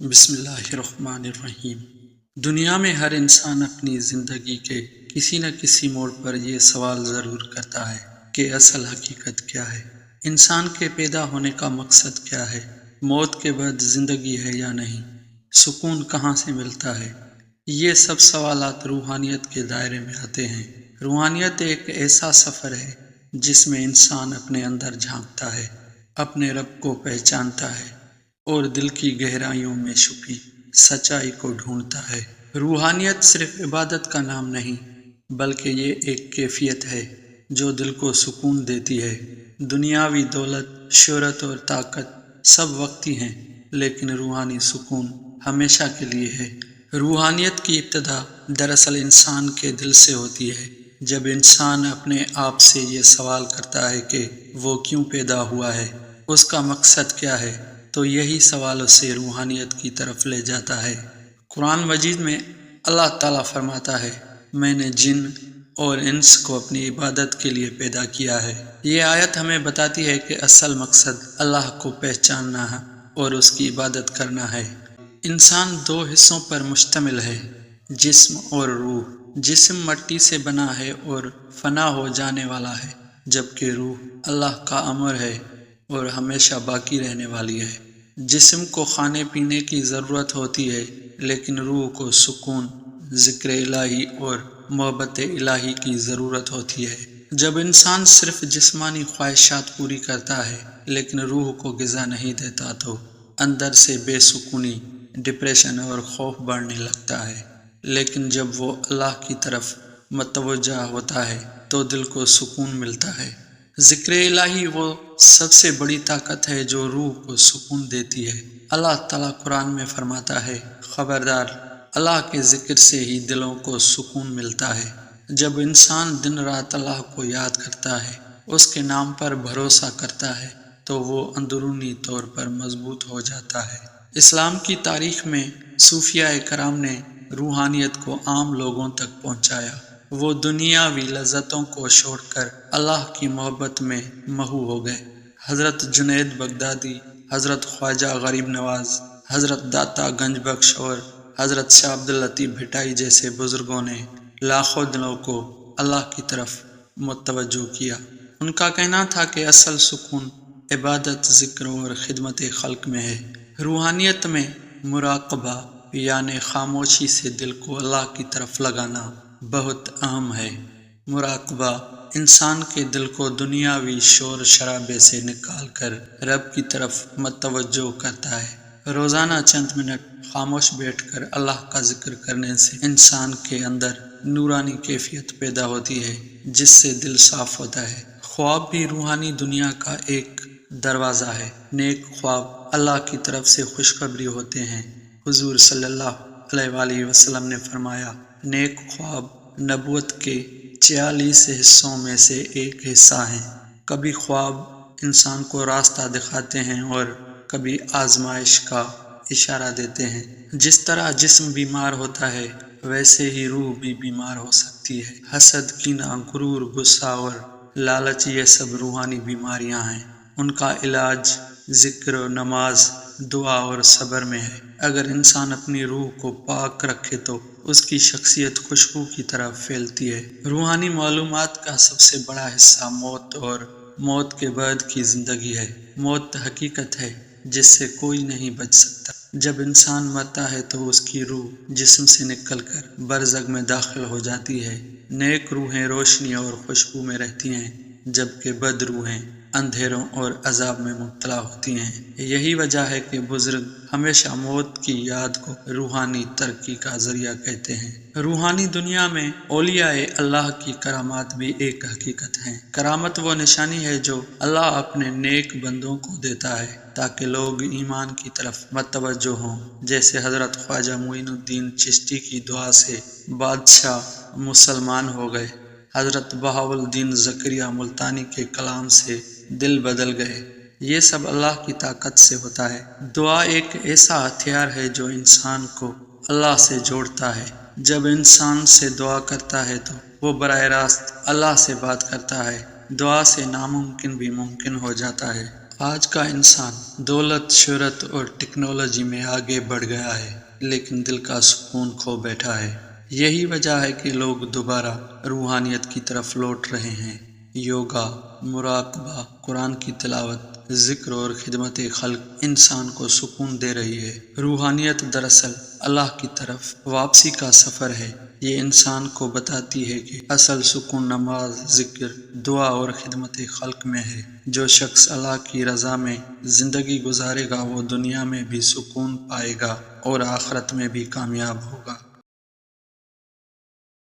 بسم اللہ الرحمن الرحیم۔ دنیا میں ہر انسان اپنی زندگی کے کسی نہ کسی موڑ پر یہ سوال ضرور کرتا ہے کہ اصل حقیقت کیا ہے؟ انسان کے پیدا ہونے کا مقصد کیا ہے؟ موت کے بعد زندگی ہے یا نہیں؟ سکون کہاں سے ملتا ہے؟ یہ سب سوالات روحانیت کے دائرے میں آتے ہیں۔ روحانیت ایک ایسا سفر ہے جس میں انسان اپنے اندر جھانکتا ہے، اپنے رب کو پہچانتا ہے اور دل کی گہرائیوں میں چھپی سچائی کو ڈھونڈتا ہے۔ روحانیت صرف عبادت کا نام نہیں، بلکہ یہ ایک کیفیت ہے جو دل کو سکون دیتی ہے۔ دنیاوی دولت، شہرت اور طاقت سب وقتی ہیں، لیکن روحانی سکون ہمیشہ کے لیے ہے۔ روحانیت کی ابتدا دراصل انسان کے دل سے ہوتی ہے۔ جب انسان اپنے آپ سے یہ سوال کرتا ہے کہ وہ کیوں پیدا ہوا ہے، اس کا مقصد کیا ہے، تو یہی سوال اسے روحانیت کی طرف لے جاتا ہے۔ قرآن مجید میں اللہ تعالیٰ فرماتا ہے، میں نے جن اور انس کو اپنی عبادت کے لیے پیدا کیا ہے۔ یہ آیت ہمیں بتاتی ہے کہ اصل مقصد اللہ کو پہچاننا اور اس کی عبادت کرنا ہے۔ انسان دو حصوں پر مشتمل ہے، جسم اور روح۔ جسم مٹی سے بنا ہے اور فنا ہو جانے والا ہے، جبکہ روح اللہ کا امر ہے اور ہمیشہ باقی رہنے والی ہے۔ جسم کو کھانے پینے کی ضرورت ہوتی ہے، لیکن روح کو سکون، ذکر الہی اور محبت الہی کی ضرورت ہوتی ہے۔ جب انسان صرف جسمانی خواہشات پوری کرتا ہے لیکن روح کو غذا نہیں دیتا تو اندر سے بے سکونی، ڈپریشن اور خوف بڑھنے لگتا ہے۔ لیکن جب وہ اللہ کی طرف متوجہ ہوتا ہے تو دل کو سکون ملتا ہے۔ ذکر الہی وہ سب سے بڑی طاقت ہے جو روح کو سکون دیتی ہے۔ اللہ تعالیٰ قرآن میں فرماتا ہے، خبردار، اللہ کے ذکر سے ہی دلوں کو سکون ملتا ہے۔ جب انسان دن رات اللہ کو یاد کرتا ہے، اس کے نام پر بھروسہ کرتا ہے، تو وہ اندرونی طور پر مضبوط ہو جاتا ہے۔ اسلام کی تاریخ میں صوفیاء کرام نے روحانیت کو عام لوگوں تک پہنچایا۔ وہ دنیاوی لذتوں کو چھوڑ کر اللہ کی محبت میں محو ہو گئے۔ حضرت جنید بغدادی، حضرت خواجہ غریب نواز، حضرت داتا گنج بخش اور حضرت شاہ عبداللطیف بھٹائی جیسے بزرگوں نے لاکھوں دلوں کو اللہ کی طرف متوجہ کیا۔ ان کا کہنا تھا کہ اصل سکون عبادت، ذکر اور خدمت خلق میں ہے۔ روحانیت میں مراقبہ یعنی خاموشی سے دل کو اللہ کی طرف لگانا بہت اہم ہے۔ مراقبہ انسان کے دل کو دنیاوی شور شرابے سے نکال کر رب کی طرف متوجہ کرتا ہے۔ روزانہ چند منٹ خاموش بیٹھ کر اللہ کا ذکر کرنے سے انسان کے اندر نورانی کیفیت پیدا ہوتی ہے، جس سے دل صاف ہوتا ہے۔ خواب بھی روحانی دنیا کا ایک دروازہ ہے۔ نیک خواب اللہ کی طرف سے خوشخبری ہوتے ہیں۔ حضور صلی اللہ علیہ وآلہ وسلم نے فرمایا، نیک خواب نبوت کے 46 حصوں میں سے ایک حصہ ہیں۔ کبھی خواب انسان کو راستہ دکھاتے ہیں اور کبھی آزمائش کا اشارہ دیتے ہیں۔ جس طرح جسم بیمار ہوتا ہے، ویسے ہی روح بھی بیمار ہو سکتی ہے۔ حسد، کینہ، غرور، غصہ اور لالچ یہ سب روحانی بیماریاں ہیں۔ ان کا علاج ذکر، نماز، دعا اور صبر میں ہے۔ اگر انسان اپنی روح کو پاک رکھے تو اس کی شخصیت خوشبو کی طرح پھیلتی ہے۔ روحانی معلومات کا سب سے بڑا حصہ موت اور موت کے بعد کی زندگی ہے۔ موت حقیقت ہے جس سے کوئی نہیں بچ سکتا۔ جب انسان مرتا ہے تو اس کی روح جسم سے نکل کر برزخ میں داخل ہو جاتی ہے۔ نیک روحیں روشنی اور خوشبو میں رہتی ہیں، جبکہ بد روحیں اندھیروں اور عذاب میں مبتلا ہوتی ہیں۔ یہی وجہ ہے کہ بزرگ ہمیشہ موت کی یاد کو روحانی ترقی کا ذریعہ کہتے ہیں۔ روحانی دنیا میں اولیاء اللہ کی کرامات بھی ایک حقیقت ہیں۔ کرامت وہ نشانی ہے جو اللہ اپنے نیک بندوں کو دیتا ہے تاکہ لوگ ایمان کی طرف متوجہ ہوں۔ جیسے حضرت خواجہ معین الدین چشتی کی دعا سے بادشاہ مسلمان ہو گئے، حضرت بہاؤالدین زکریا ملتانی کے کلام سے دل بدل گئے۔ یہ سب اللہ کی طاقت سے ہوتا ہے۔ دعا ایک ایسا ہتھیار ہے جو انسان کو اللہ سے جوڑتا ہے۔ جب انسان سے دعا کرتا ہے تو وہ براہ راست اللہ سے بات کرتا ہے۔ دعا سے ناممکن بھی ممکن ہو جاتا ہے۔ آج کا انسان دولت، شہرت اور ٹیکنالوجی میں آگے بڑھ گیا ہے، لیکن دل کا سکون کھو بیٹھا ہے۔ یہی وجہ ہے کہ لوگ دوبارہ روحانیت کی طرف لوٹ رہے ہیں۔ یوگا، مراقبہ، قرآن کی تلاوت، ذکر اور خدمت خلق انسان کو سکون دے رہی ہے۔ روحانیت دراصل اللہ کی طرف واپسی کا سفر ہے۔ یہ انسان کو بتاتی ہے کہ اصل سکون نماز، ذکر، دعا اور خدمت خلق میں ہے۔ جو شخص اللہ کی رضا میں زندگی گزارے گا وہ دنیا میں بھی سکون پائے گا اور آخرت میں بھی کامیاب ہوگا۔